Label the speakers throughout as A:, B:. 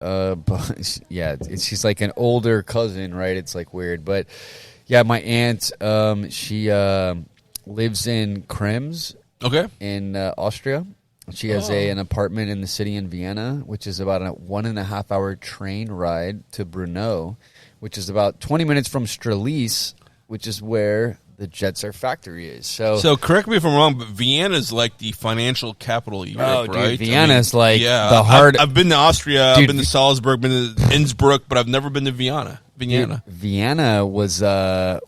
A: But yeah, she's like an older cousin, right? It's like weird, but yeah, my aunt, she lives in Krems, in Austria. She has an apartment in the city in Vienna, which is about a 1.5 hour train ride to Brno, which is about 20 minutes from Strelice, which is where the Jetser factory is. So
B: correct me if I'm wrong, but Vienna's like the financial capital of Europe, right?
A: Vienna's the heart.
B: I've been to Austria, I've been to Salzburg, been to Innsbruck, but I've never been to Vienna.
A: Dude, Vienna was the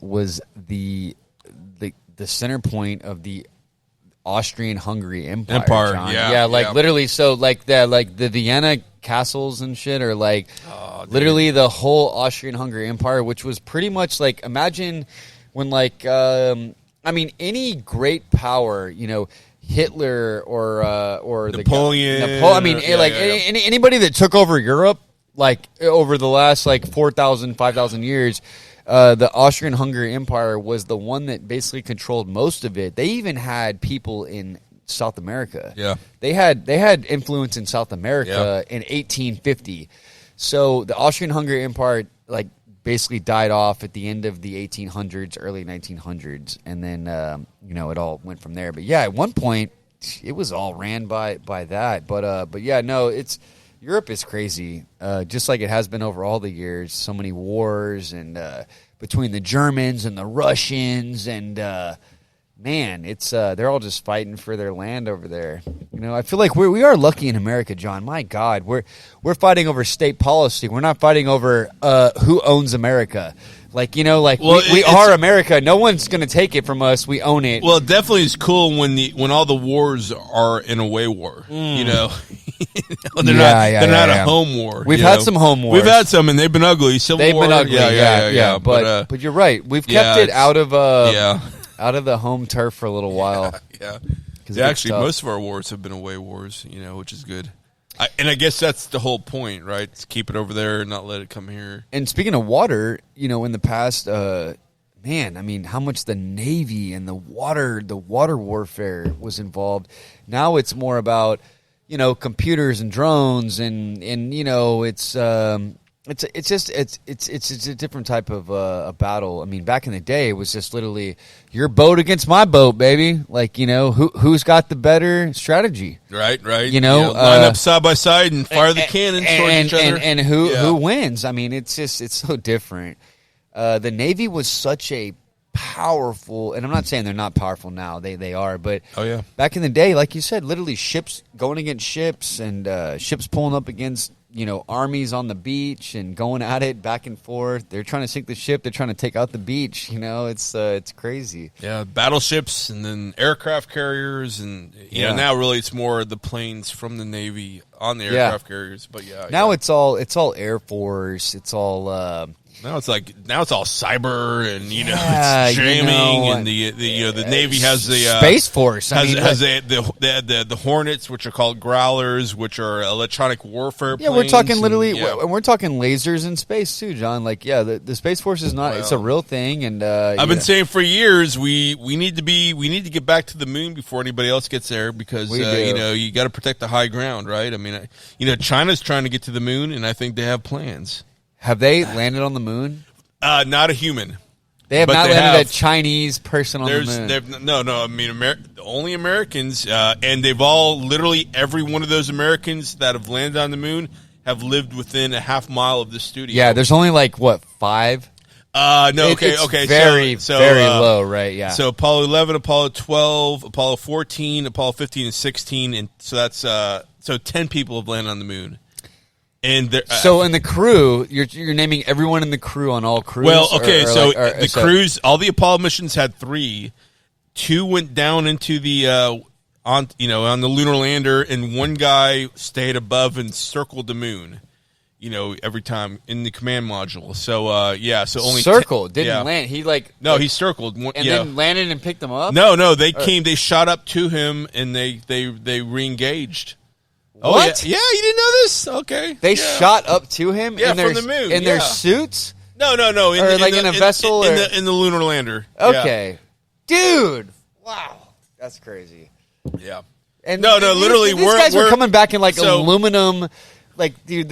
A: center point of the Austrian-Hungary Empire. John. Literally. So the Vienna castles and shit are literally the whole Austrian-Hungary Empire, which was pretty much imagine when any great power, Hitler or
B: Napoleon.
A: Anybody that took over Europe over the last 4,000, 5,000 years. The Austrian-Hungary Empire was the one that basically controlled most of it. They even had people in South America.
B: Yeah,
A: they had influence in South America in 1850. So the Austrian-Hungary Empire basically died off at the end of the 1800s, early 1900s, and then it all went from there. But yeah, at one point it was all ran by that. But yeah, no, Europe is crazy, just like it has been over all the years. So many wars and between the Germans and the Russians, and man, it's they're all just fighting for their land over there. I feel like we are lucky in America, John. My God, we're fighting over state policy. We're not fighting over who owns America. We are America. No one's going to take it from us. We own it.
B: Well, it definitely is cool when all the wars are in a way war. They're not a home war.
A: We've had some home wars.
B: We've had some, and they've been ugly. Civil War.
A: Yeah. But you're right. We've kept it out of the home turf for a little while.
B: Yeah. Actually, most of our wars have been away wars. Which is good. I guess that's the whole point, right? To keep it over there and not let it come here.
A: And speaking of water, in the past, how much the Navy and the water warfare was involved. Now it's more about, computers and drones and it's just a different type of a battle. I mean, back in the day, it was just literally your boat against my boat, baby. Who's got the better strategy?
B: Right.
A: Line
B: up side by side and fire the cannons towards each other.
A: And who wins? I mean, it's so different. The Navy was such a powerful, and I'm not saying they're not powerful now. They are, but back in the day, like you said, literally ships going against ships and ships pulling up against armies on the beach and going at it back and forth. They're trying to sink the ship. They're trying to take out the beach. It's crazy.
B: Yeah, battleships and then aircraft carriers and now really it's more the planes from the Navy on the aircraft carriers. But
A: now it's all Air Force. It's all.
B: Now it's all cyber and it's jamming and the Navy has the
A: Space Force
B: has the Hornets, which are called Growlers, which are electronic warfare planes.
A: We're talking literally we're talking lasers in space too, John. The Space Force is not it's a real thing, and
B: I've been saying for years we need to get back to the moon before anybody else gets there because you got to protect the high ground, right? I mean, China's trying to get to the moon, and I think they have plans.
A: Have they landed on the moon?
B: Not a human.
A: They have not landed a Chinese person on the moon.
B: No. I mean, only Americans, and they've all literally every one of those Americans that have landed on the moon have lived within a half mile of the studio.
A: Yeah, there's only 5.
B: No, okay.
A: Very low, right? Yeah.
B: So Apollo 11, Apollo 12, Apollo 14, Apollo 15, and 16, and so that's 10 people have landed on the moon. And
A: so in the crew, you're naming everyone in the crew on all crews.
B: Well, okay, crews, all the Apollo missions had 3. 2 went down into the on the lunar lander, and one guy stayed above and circled the moon. Every time in the command module. So so only
A: didn't land. He
B: he circled
A: then landed and picked them up.
B: No, they came. They shot up to him and they re-engaged.
A: What?
B: Yeah, you didn't know this? Okay.
A: They shot up to him
B: from the moon.
A: In their suits?
B: No.
A: In a vessel?
B: In the lunar lander.
A: Okay. Yeah. Dude. Wow. That's crazy.
B: Yeah.
A: And
B: literally,
A: these guys were coming back in aluminum, Like, dude,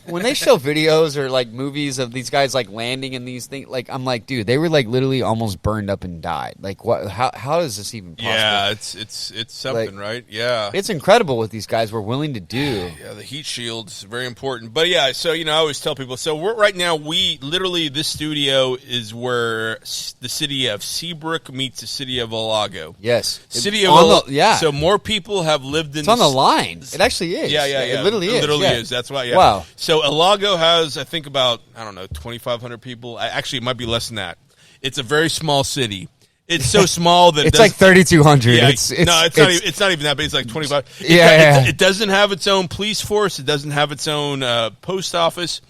A: when they show videos or like movies of these guys like landing in these things, like I'm like, dude, they were like literally almost burned up and died. Like, what? How is this even possible?
B: Yeah, it's something, like, right? Yeah,
A: it's incredible what these guys were willing to do.
B: Yeah, the heat shield's very important. But yeah, so I always tell people. So right now, this studio is where the city of Seabrook meets the city of Olago.
A: Yes,
B: So more people have lived in.
A: It's on the line. It actually is.
B: Yeah.
A: It literally is.
B: It literally is. That's why. Yeah.
A: Wow.
B: So Olago has, I think, about 2,500 people. Actually, it might be less than that. It's a very small city. It's so small that
A: it's like 3,200.
B: Yeah,
A: it's
B: not even that big. It's like 25. It doesn't have its own police force. It doesn't have its own post office.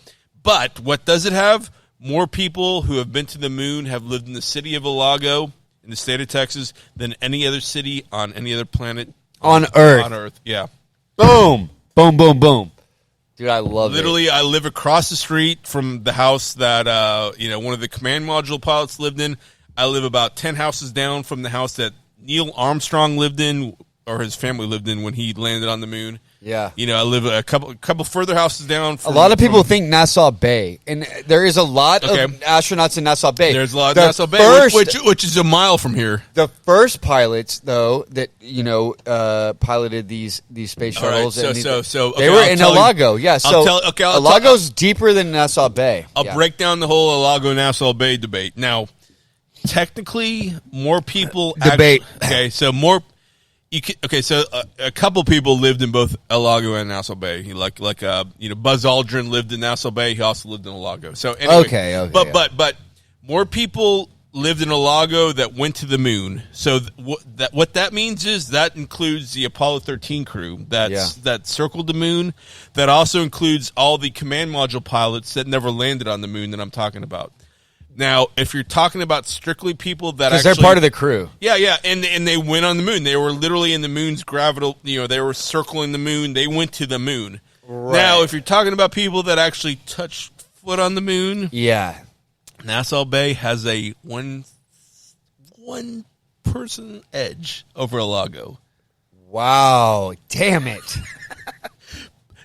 B: But what does it have? More people who have been to the moon have lived in the city of Olago in the state of Texas than any other city on any other planet
A: on Earth.
B: On Earth, yeah.
A: Boom, boom, boom, boom. Dude, I love it.
B: Literally, I live across the street from the house that one of the command module pilots lived in. I live about 10 houses down from the house that Neil Armstrong lived in, or his family lived in when he landed on the moon.
A: Yeah.
B: I live a couple further houses down.
A: A lot of people think Nassau Bay, and there is a lot of astronauts in Nassau Bay.
B: There's a lot in Nassau Bay, which is a mile from here.
A: The first pilots, though, that piloted these space shuttles,
B: right,
A: they were in Olago. Yeah, so Olago's deeper than Nassau Bay.
B: I'll break down the whole Olago-Nassau Bay debate. Now, technically, more people
A: debate.
B: So a couple people lived in both Olago and Nassau Bay. Like Buzz Aldrin lived in Nassau Bay. He also lived in Olago. So anyway, but more people lived in Olago that went to the moon. So what that means is that includes the Apollo 13 crew that circled the moon. That also includes all the command module pilots that never landed on the moon that I'm talking about. Now, if you're talking about strictly people that
A: because they're part of the crew,
B: and they went on the moon. They were literally in the moon's gravitational. They were circling the moon. They went to the moon. Right. Now, if you're talking about people that actually touched foot on the moon, Nassau Bay has a one person edge over Olago.
A: Wow! Damn it.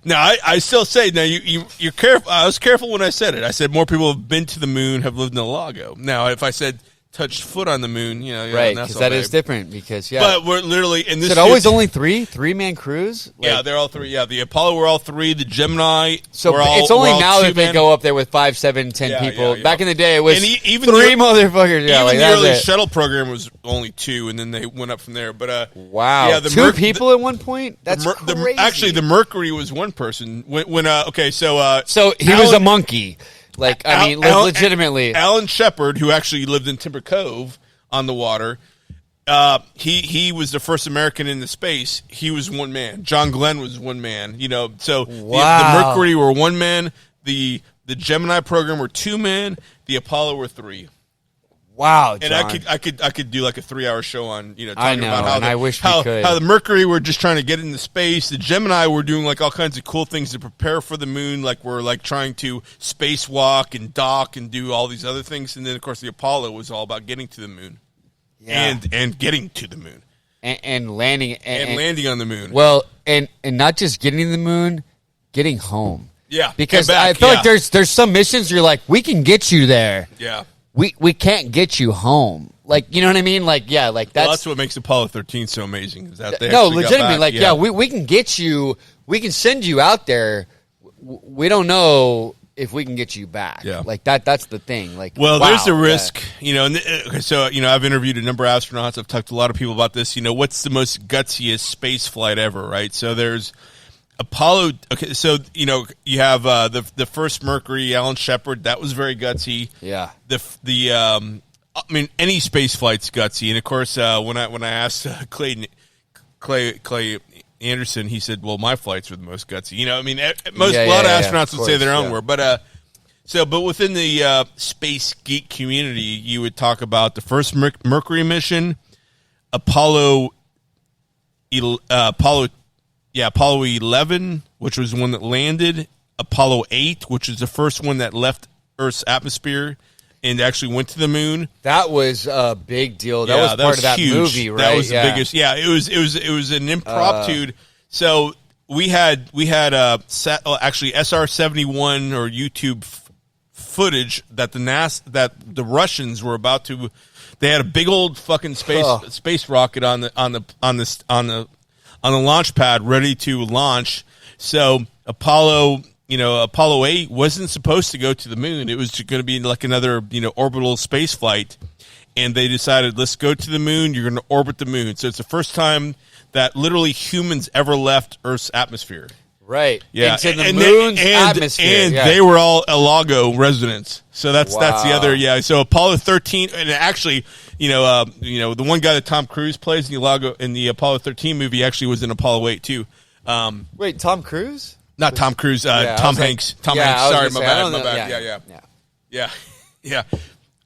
B: Now, I still say, now you're careful. I was careful when I said it. I said more people have been to the moon, have lived in Olago. Now, if I said touched foot on the moon,
A: right, because that is different. Because
B: but we're literally in this.
A: Is it always only three-man crews?
B: They're all three. Yeah, the Apollo were all three. The Gemini.
A: So it's only now that they go up there with 5, 7, 10 people. Yeah. Back in the day, it was even three motherfuckers. Yeah,
B: even the early shuttle program was only 2, and then they went up from there. But
A: wow, yeah, 2 people at one point. That's crazy.
B: Actually, the Mercury was 1 person.
A: So he was a monkey. Legitimately.
B: Alan Shepard, who actually lived in Timber Cove on the water, he was the first American in the space. He was 1 man. John Glenn was 1 man. So the Mercury were 1 man. The Gemini program were 2 men. The Apollo were 3.
A: Wow, John.
B: And I could do like a 3-hour show on talking
A: about
B: how
A: we could.
B: How the Mercury were just trying to get into space. The Gemini were doing like all kinds of cool things to prepare for the moon, like we're like trying to spacewalk and dock and do all these other things. And then of course the Apollo was all about getting to the moon, and getting to the moon,
A: and landing
B: and landing on the moon.
A: Well, and not just getting to the moon, getting home.
B: Yeah,
A: because I feel like there's some missions you're like, we can get you there.
B: Yeah.
A: We can't get you home. Like, you know what I mean? Like, yeah, like
B: that's what makes Apollo 13 so amazing. Is that they
A: legitimately, we can get you, we can send you out there. We don't know if we can get you back.
B: Yeah.
A: Like that's the thing. Like,
B: there's a risk, I've interviewed a number of astronauts. I've talked to a lot of people about this. What's the most gutsiest space flight ever, right? So there's Apollo. Okay, so you have the first Mercury, Alan Shepard. That was very gutsy.
A: Yeah.
B: Any space flight's gutsy, and of course, when I asked Clay Anderson, he said, "Well, my flights were the most gutsy." A lot of astronauts would say their own were, but within the space geek community, you would talk about the first Mercury mission, Apollo 11, which was the one that landed, Apollo 8, which was the first one that left Earth's atmosphere and actually went to the moon.
A: That was a big deal. That was part of that
B: huge.
A: Movie, right?
B: That was the biggest. Yeah, it was an impromptu. So we had actually SR-71 or YouTube footage that the Russians were about to. They had a big old fucking space rocket on the launch pad ready to launch. So Apollo 8 wasn't supposed to go to the moon. It was going to be like another orbital space flight, and they decided, let's go to the moon. You're going to orbit the moon. So it's the first time that literally humans ever left Earth's atmosphere.
A: Right.
B: Yeah.
A: Into the moon's atmosphere.
B: And they were all Alago residents. So that's the other. Yeah. So Apollo 13, and actually, the one guy that Tom Cruise plays in the Apollo 13 movie actually was in Apollo 8 too.
A: Wait, Tom Cruise?
B: Not Tom Cruise. Tom Hanks. Tom Hanks. Sorry, my bad. Yeah.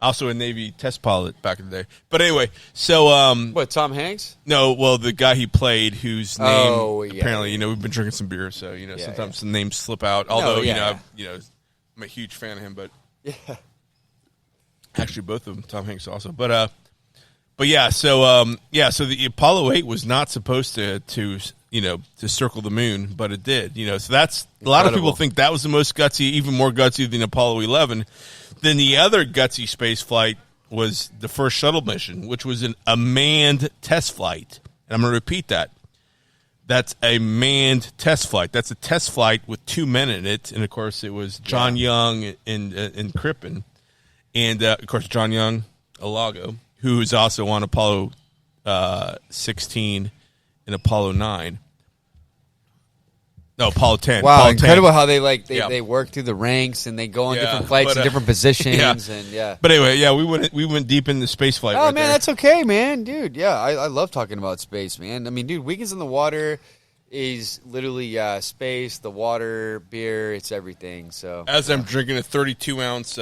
B: Also a Navy test pilot back in the day. But anyway, so
A: what? Tom Hanks?
B: No, well, the guy he played, whose name apparently, we've been drinking some beer, so sometimes the names slip out. Although I'm a huge fan of him, but actually both of them, Tom Hanks also. But yeah, so the Apollo 8 was not supposed to circle the moon, but it did. So that's a lot of people think that was the most gutsy, even more gutsy than Apollo 11. Then the other gutsy space flight was the first shuttle mission, which was a manned test flight. And I'm going to repeat that. That's a manned test flight. That's a test flight with 2 men in it. And, of course, it was John Young and Crippen. And, of course, John Young, Alago, who is also on Apollo 16 and Apollo 9. No, Apollo 10.
A: Wow,
B: Apollo
A: incredible
B: 10.
A: how they work through the ranks and they go on different flights in different positions.
B: But anyway, we went deep into space flight.
A: Oh, man, that's okay, man. Dude, I love talking about space, man. I mean, dude, Weekends in the Water is literally space, the water, beer, it's everything. So
B: as I'm drinking a 32-ounce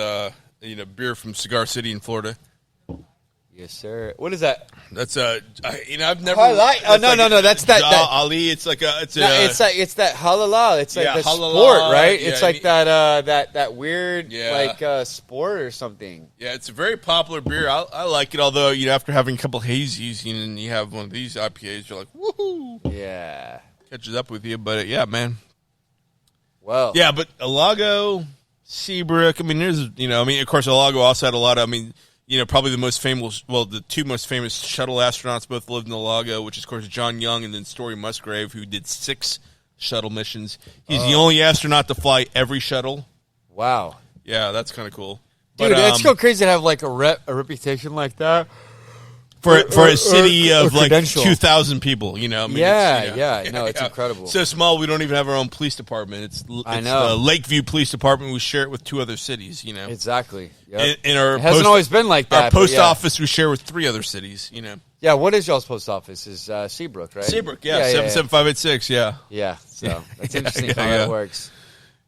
B: beer from Cigar City in Florida.
A: Yes, sir. What is that?
B: That's I've never.
A: No. That's that.
B: Ali. It's like it's
A: that halala. It's like the
B: halala,
A: sport, right?
B: Yeah,
A: it's like that weird sport or something.
B: Yeah, it's a very popular beer. I like it. Although after having a couple hazies, and you have one of these IPAs, you're like, woohoo!
A: Yeah,
B: catches up with you. But man.
A: Well.
B: Yeah, but Alago, Seabrook. I mean, there's of course, Alago also had a lot of. Probably the two most famous shuttle astronauts both lived in Alago, which is, of course, John Young and then Story Musgrave, who did 6 shuttle missions. He's the only astronaut to fly every shuttle.
A: Wow.
B: Yeah, that's kind of cool.
A: Dude, it's so crazy to have like a reputation like that.
B: For a city of like 2,000 people,
A: it's incredible.
B: So small, we don't even have our own police department. It's the Lakeview Police Department. We share it with 2 other cities,
A: Exactly. Yep.
B: It
A: hasn't always been like that.
B: Our post office we share with 3 other cities,
A: Yeah, what is y'all's post office? Is Seabrook, right?
B: Seabrook, 77586, yeah.
A: Yeah, so that's interesting how that works.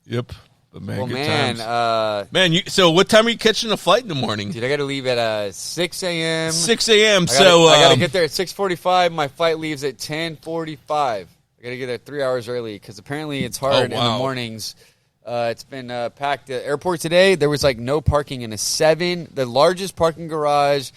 B: Yep. But man,
A: well,
B: good times. So what time are you catching a flight in the morning?
A: Dude, I got to leave at 6 a.m.
B: 6 a.m.
A: I got to get there at 6:45. My flight leaves at 10:45. I got to get there 3 hours early because apparently it's hard in the mornings. It's been packed. The airport today, there was like no parking in the largest parking garage,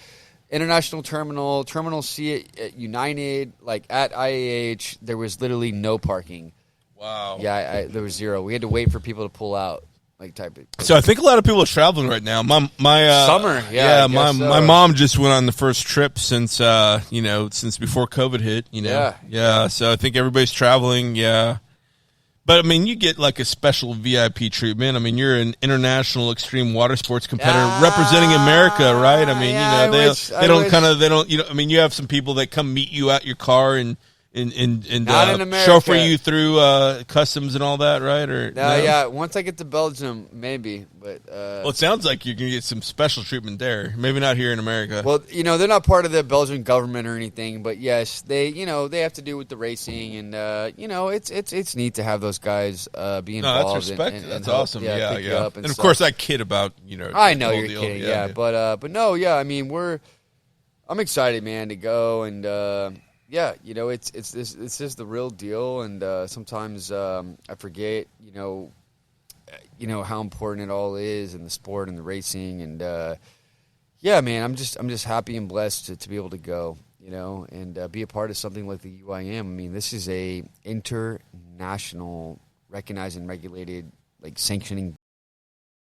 A: international terminal, Terminal C at United, like at IAH. There was literally no parking.
B: Wow.
A: Yeah, there was 0. We had to wait for people to pull out, like type it.
B: So I think a lot of people are traveling right now. My
A: summer,
B: my mom just went on the first trip since since before COVID hit. Yeah. So I think everybody's traveling. Yeah. But, I mean, you get, like, a special VIP treatment. I mean, you're an international extreme water sports competitor representing America, right? I mean, you have some people that come meet you at your car and chauffeur you through customs and all that, right? Or
A: yeah. Once I get to Belgium, maybe. But
B: well, it sounds like you're gonna get some special treatment there. Maybe not here in America.
A: Well, they're not part of the Belgian government or anything, but yes, they they have to do with the racing, and it's neat to have those guys be involved.
B: No, that's respect. And that's awesome. Yeah. And of course, that kid about
A: I know you're kidding. Yeah. But no, yeah. I mean, I'm excited, man, to go and. Yeah, it's just the real deal, and sometimes I forget, how important it all is, and the sport and the racing, and yeah, man, I'm just happy and blessed to be able to go. and be a part of something like the UIM. I mean, this is a international, recognized and regulated, like sanctioning